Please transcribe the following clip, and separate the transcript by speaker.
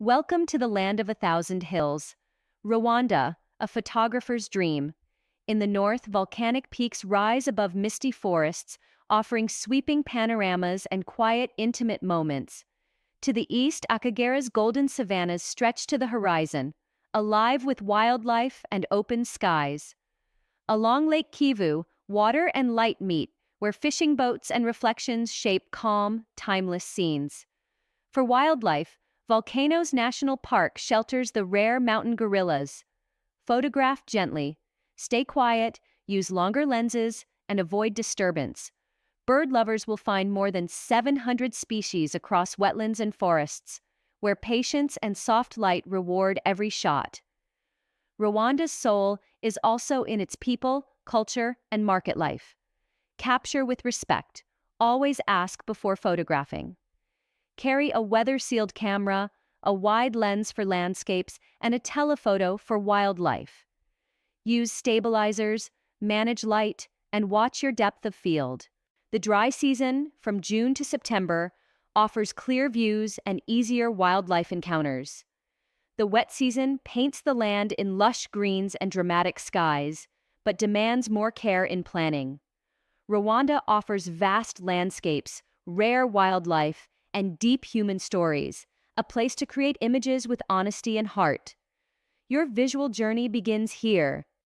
Speaker 1: Welcome to the land of a thousand hills. Rwanda, a photographer's dream. In the north, volcanic peaks rise above misty forests, offering sweeping panoramas and quiet, intimate moments. To the east, Akagera's golden savannahs stretch to the horizon, alive with wildlife and open skies. Along Lake Kivu, water and light meet, where fishing boats and reflections shape calm, timeless scenes. For wildlife, Volcanoes National Park shelters the rare mountain gorillas. Photograph gently, stay quiet, use longer lenses, and avoid disturbance. Bird lovers will find more than 700 species across wetlands and forests, where patience and soft light reward every shot. Rwanda's soul is also in its people, culture, and market life. Capture with respect. Always ask before photographing. Carry a weather-sealed camera, a wide lens for landscapes, and a telephoto for wildlife. Use stabilizers, manage light, and watch your depth of field. The dry season, from June to September, offers clear views and easier wildlife encounters. The wet season paints the land in lush greens and dramatic skies, but demands more care in planning. Rwanda offers vast landscapes, rare wildlife, and deep human stories, a place to create images with honesty and heart. Your visual journey begins here,